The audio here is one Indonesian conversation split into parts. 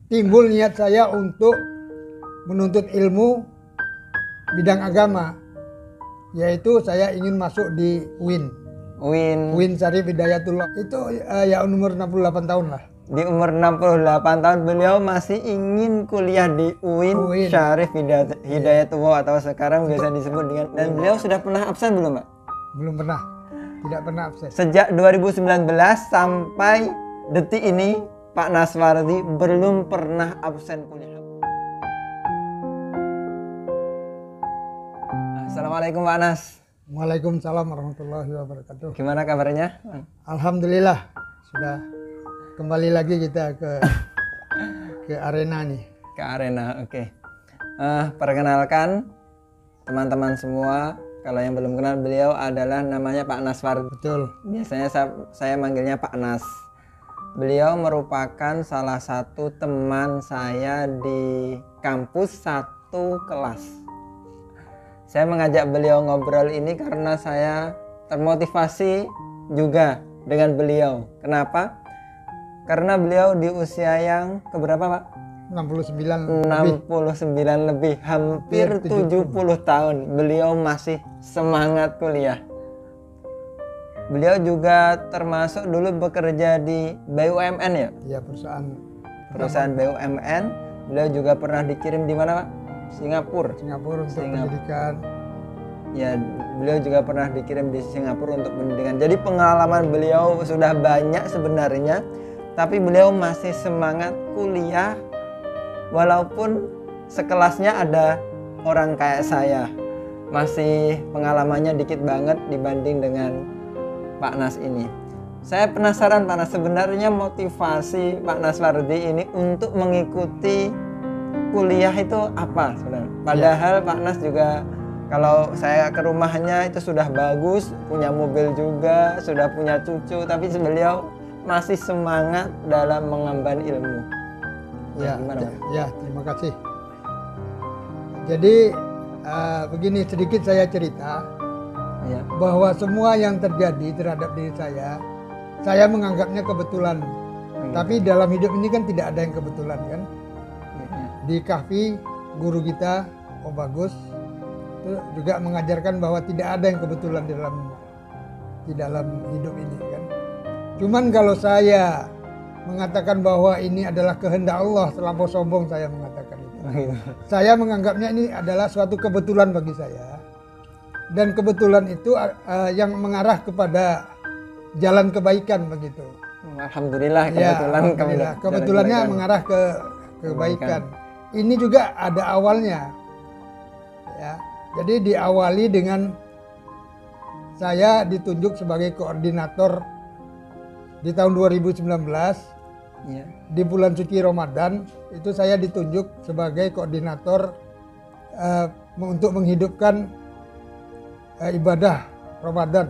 timbul niat saya untuk menuntut ilmu bidang agama, yaitu saya ingin masuk di UIN Syarif Hidayatullah. Itu ya umur 68 tahun lah. Di umur 68 tahun beliau masih ingin kuliah di UIN Syarif Hidayatullah atau sekarang biasa disebut dengan, dan beliau sudah pernah absen belum, Pak? Belum pernah, tidak pernah absen. Sejak 2019 sampai detik ini Pak Naswardi belum pernah absen kuliah. Assalamualaikum Pak Nas. Waalaikumsalam warahmatullahi wabarakatuh. Gimana kabarnya? Alhamdulillah, sudah kembali lagi kita ke arena nih. Ke arena, oke. Perkenalkan teman-teman semua, kalau yang belum kenal, beliau adalah namanya Pak Naswardi. Betul. Biasanya saya manggilnya Pak Nas. Beliau merupakan salah satu teman saya di kampus satu kelas. Saya mengajak beliau ngobrol ini karena saya termotivasi juga dengan beliau. Kenapa? Karena beliau di usia yang keberapa, Pak? 69 lebih, hampir 70 tahun. Beliau masih semangat kuliah. Beliau juga termasuk dulu bekerja di BUMN ya? Iya, perusahaan BUMN. Beliau juga pernah dikirim di mana, Pak? Singapura untuk pendidikan. Ya, beliau juga pernah dikirim di Singapura untuk pendidikan. Jadi pengalaman beliau sudah banyak sebenarnya, tapi beliau masih semangat kuliah walaupun sekelasnya ada orang kayak saya. Masih pengalamannya dikit banget dibanding dengan Pak Nas ini. Saya penasaran Pak Nas, sebenarnya motivasi Pak Naswardi ini untuk mengikuti kuliah itu apa sebenarnya? Padahal Pak Nas juga, kalau saya ke rumahnya itu sudah bagus, punya mobil juga, sudah punya cucu, tapi beliau masih semangat dalam mengemban ilmu. Ya, gimana, ya, terima kasih. Jadi begini, sedikit saya cerita ya, bahwa semua yang terjadi terhadap diri saya menganggapnya kebetulan. Tapi dalam hidup ini kan tidak ada yang kebetulan kan. Di Kahfi, guru kita Om Bagus itu juga mengajarkan bahwa tidak ada yang kebetulan di dalam hidup ini kan. Cuman kalau saya mengatakan bahwa ini adalah kehendak Allah, terlampau sombong saya mengatakan itu. Saya menganggapnya ini adalah suatu kebetulan bagi saya, dan kebetulan itu yang mengarah kepada jalan kebaikan begitu. Alhamdulillah, kebetulan ya, kebetulannya mengarah ke kebaikan. Ini juga ada awalnya, ya. Jadi diawali dengan saya ditunjuk sebagai koordinator di tahun 2019 ya. Di bulan suci Ramadan itu saya ditunjuk sebagai koordinator untuk menghidupkan ibadah Ramadan,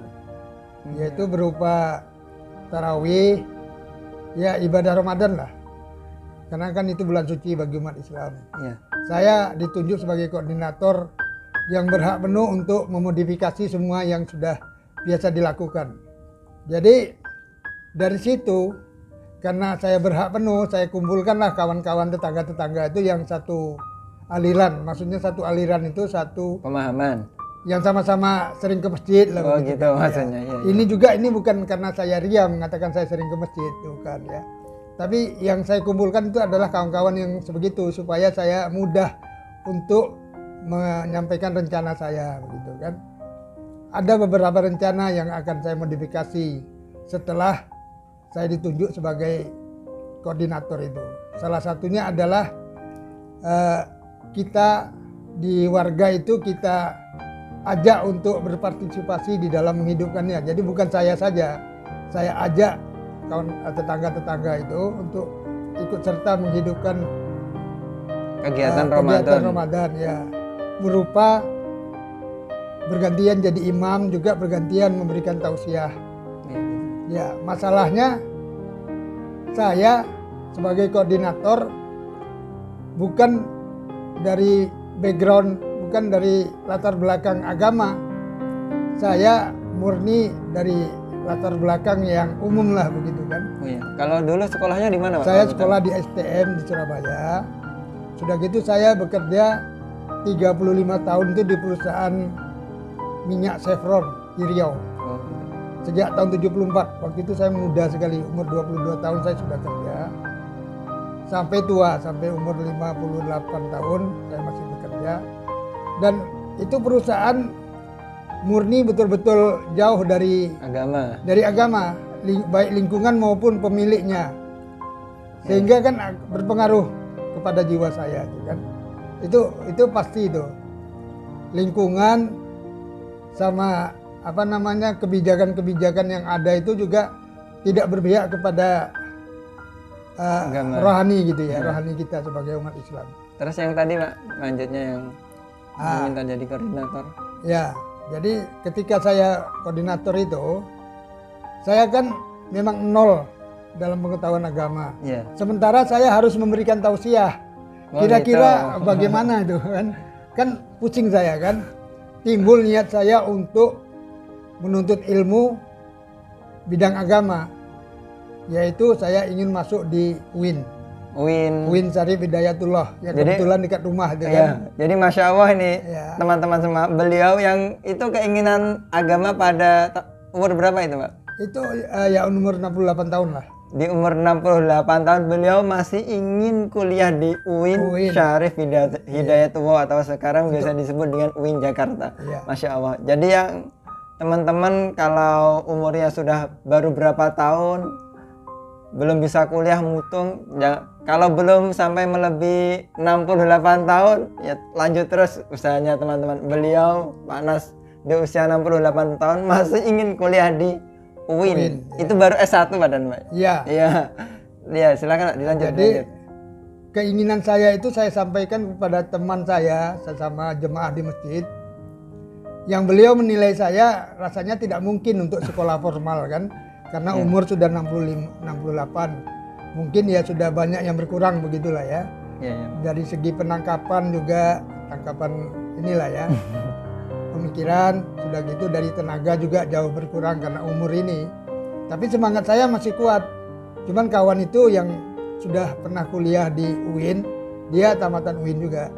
yaitu berupa tarawih, ya ibadah Ramadan lah. Karena kan itu bulan suci bagi umat Islam. Ya. Saya ditunjuk sebagai koordinator yang berhak penuh untuk memodifikasi semua yang sudah biasa dilakukan. Jadi dari situ, karena saya berhak penuh, saya kumpulkanlah kawan-kawan tetangga-tetangga itu yang satu aliran. Maksudnya satu aliran itu satu pemahaman. Yang sama-sama sering ke masjid lah. Oh gitu maksudnya. Ya. Ini bukan karena saya ria mengatakan saya sering ke masjid, bukan ya. Tapi yang saya kumpulkan itu adalah kawan-kawan yang sebegitu, supaya saya mudah untuk menyampaikan rencana saya, begitu kan. Ada beberapa rencana yang akan saya modifikasi setelah saya ditunjuk sebagai koordinator itu. Salah satunya adalah kita di warga itu kita ajak untuk berpartisipasi di dalam menghidupkannya. Jadi bukan saya saja, saya ajak tetangga-tetangga itu untuk ikut serta menghidupkan kegiatan Ramadan ya, berupa bergantian jadi imam, juga bergantian memberikan tausiah. Ya, masalahnya saya sebagai koordinator bukan dari background, bukan dari latar belakang agama. Saya murni dari latar belakang yang umum lah begitu kan. Oh iya. Kalau dulu sekolahnya di mana, Pak? Saya Kalau sekolah di STM di Surabaya. Sudah gitu saya bekerja 35 tahun itu di perusahaan minyak Chevron di Riau. Oh. Sejak tahun 74, waktu itu saya muda sekali, umur 22 tahun saya sudah kerja. Sampai tua, sampai umur 58 tahun saya masih bekerja. Dan itu perusahaan murni betul-betul jauh dari agama, baik lingkungan maupun pemiliknya. Sehingga kan berpengaruh kepada jiwa saya kan. Itu pasti itu. Lingkungan sama apa namanya kebijakan-kebijakan yang ada itu juga tidak berpihak kepada rohani gitu ya, rohani kita sebagai umat Islam. Terus yang tadi, Pak, lanjutnya yang minta jadi koordinator. Ya, jadi ketika saya koordinator itu, saya kan memang nol dalam pengetahuan agama. Yeah. Sementara saya harus memberikan tausiah. Kira-kira bagaimana itu kan? Kan pusing saya kan. Timbul niat saya untuk menuntut ilmu bidang agama, yaitu saya ingin masuk di UIN Syarif Hidayatullah yang kebetulan dekat rumah itu kan. Jadi Masya Allah ini teman-teman semua, beliau yang itu keinginan agama pada umur berapa itu, Pak? Itu ya umur 68 tahun lah. Di umur 68 tahun beliau masih ingin kuliah di UIN Syarif Hidayatullah atau sekarang biasa disebut dengan UIN Jakarta. Masya Allah. Jadi yang teman-teman kalau umurnya sudah baru berapa tahun belum bisa kuliah mutung ya, kalau belum sampai melebihi 68 tahun ya lanjut terus usahanya teman-teman. Beliau Pak Nas di usia 68 tahun masih ingin kuliah di UIN. Itu baru S1 badan, Pak. Iya, silakan dilanjut. Jadi keinginan saya itu saya sampaikan kepada teman saya sesama jemaah di masjid, yang beliau menilai saya rasanya tidak mungkin untuk sekolah formal kan, karena umur sudah 68. Mungkin ya sudah banyak yang berkurang begitulah ya. Dari segi penangkapan juga, tangkapan inilah ya. Pemikiran sudah gitu, dari tenaga juga jauh berkurang karena umur ini. Tapi semangat saya masih kuat. Cuman kawan itu yang sudah pernah kuliah di UIN, dia tamatan UIN juga.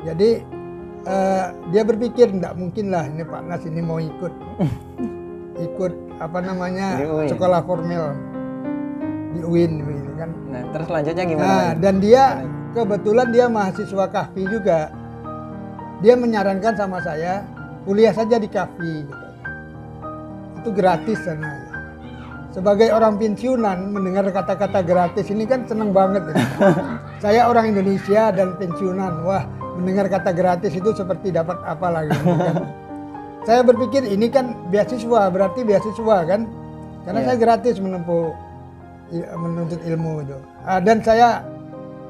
Jadi dia berpikir tidak mungkin lah ini Pak Nas ini mau ikut apa namanya sekolah formal di UIN gitu kan. Nah, terus selanjutnya gimana? Nah, dan dia kebetulan dia mahasiswa Kahfi juga. Dia menyarankan sama saya kuliah saja di Kahfi gitu. Itu gratis sana. Sebagai orang pensiunan mendengar kata-kata gratis ini kan seneng banget ya. Saya orang Indonesia dan pensiunan. Wah, mendengar kata gratis itu seperti dapat apa lagi gitu kan. Saya berpikir ini kan beasiswa, berarti beasiswa kan. Karena saya gratis menuntut ilmu itu. Dan saya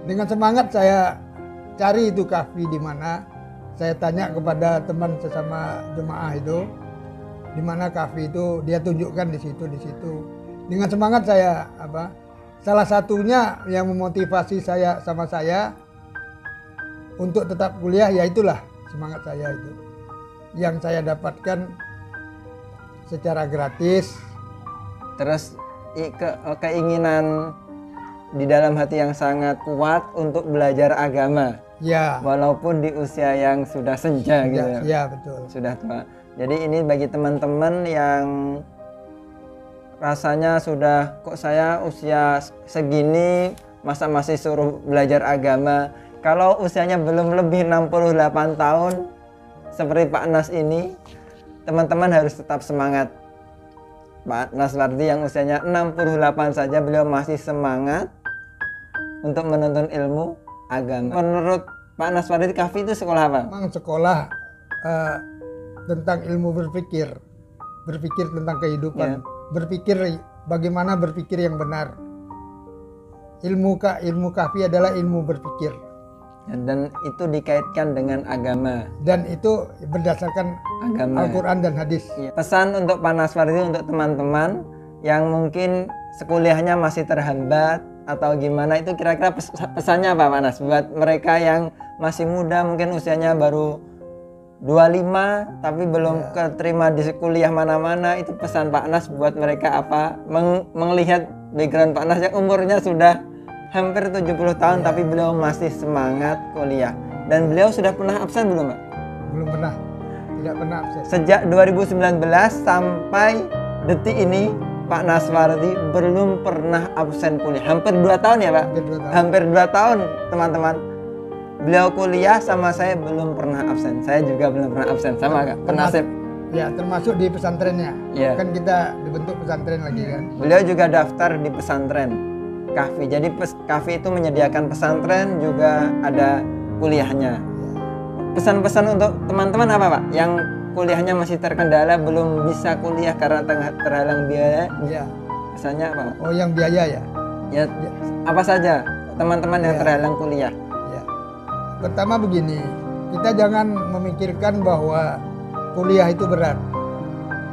dengan semangat saya cari itu Kahfi di mana. Saya tanya kepada teman sesama jemaah itu, di mana Kahfi itu, dia tunjukkan di situ. Dengan semangat saya salah satunya yang memotivasi saya untuk tetap kuliah, ya itulah semangat saya itu. Yang saya dapatkan secara gratis. Terus keinginan di dalam hati yang sangat kuat untuk belajar agama. Ya. Walaupun di usia yang sudah senja gitu. Ya, betul. Sudah tua. Jadi ini bagi teman-teman yang rasanya sudah kok saya usia segini masa masih suruh belajar agama. Kalau usianya belum lebih 68 tahun seperti Pak Nas ini, teman-teman harus tetap semangat. Pak Naswardi yang usianya 68 saja beliau masih semangat untuk menuntut ilmu agama. Menurut Pak Naswardi, Kahfi itu sekolah apa? Memang sekolah tentang ilmu berpikir tentang kehidupan, berpikir bagaimana berpikir yang benar. Ilmu Kahfi adalah ilmu berpikir. Dan itu dikaitkan dengan agama. Dan itu berdasarkan agama, Al-Quran dan hadis. Pesan untuk Pak Naswardi untuk teman-teman yang mungkin sekuliahnya masih terhambat atau gimana, itu kira-kira pesannya apa Pak Nas buat mereka yang masih muda, mungkin usianya baru 25 tapi belum keterima di kuliah mana-mana. Itu pesan Pak Nas buat mereka apa? Melihat background Pak Nas yang umurnya sudah hampir 70 tahun tapi beliau masih semangat kuliah. Dan beliau sudah pernah absen belum, Pak? Belum pernah, tidak pernah absen. Sejak 2019 sampai detik ini Pak Naswardi belum pernah absen kuliah. Hampir 2 tahun ya, Pak? Hampir 2 tahun, teman-teman. Beliau kuliah sama saya belum pernah absen. Saya juga belum pernah absen, sama Kak. Penasib. Ya, termasuk di pesantrennya. Ya. Kan kita dibentuk pesantren lagi kan. Beliau juga daftar di pesantren Kahfi. Jadi Kahfi itu menyediakan pesantren, juga ada kuliahnya. Pesan-pesan untuk teman-teman apa, Pak? Yang kuliahnya masih terkendala, belum bisa kuliah karena terhalang biaya. Ya. Pesannya apa, Pak? Oh, yang biaya ya? Ya, apa saja teman-teman yang terhalang kuliah? Ya. Pertama begini, kita jangan memikirkan bahwa kuliah itu berat.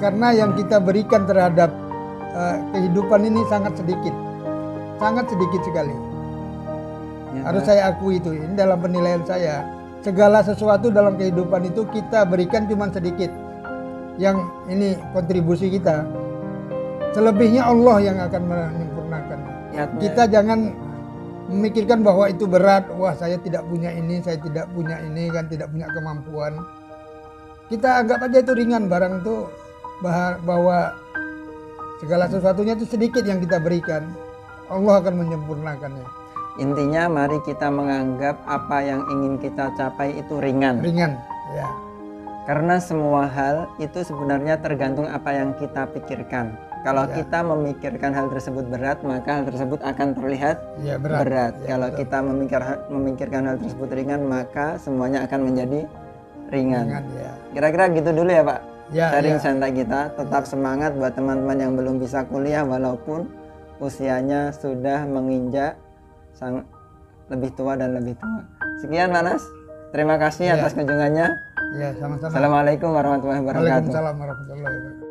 Karena yang kita berikan terhadap kehidupan ini sangat sedikit. Sangat sedikit sekali. Ya, harus saya akui itu. Ini dalam penilaian saya. Segala sesuatu dalam kehidupan itu kita berikan cuma sedikit. Yang ini kontribusi kita. Selebihnya Allah yang akan menyempurnakan. Ya, kita jangan memikirkan bahwa itu berat. Wah, saya tidak punya ini, saya tidak punya ini, kan tidak punya kemampuan. Kita anggap aja itu ringan, barang itu bahwa segala sesuatunya itu sedikit yang kita berikan. Allah akan menyempurnakannya. Intinya mari kita menganggap apa yang ingin kita capai itu ringan. Ringan, ya. Karena semua hal itu sebenarnya tergantung apa yang kita pikirkan. Kalau kita memikirkan hal tersebut berat, maka hal tersebut akan terlihat berat. Ya, kalau kita memikirkan hal tersebut ringan, maka semuanya akan menjadi ringan. Kira-kira gitu dulu ya, Pak. Sharing santai kita. Tetap semangat buat teman-teman yang belum bisa kuliah walaupun usianya sudah menginjak lebih tua dan lebih tua. Sekian, Pak Nas. Terima kasih atas kunjungannya. Ya, sama-sama. Assalamualaikum warahmatullahi wabarakatuh. Waalaikumsalam warahmatullahi wabarakatuh.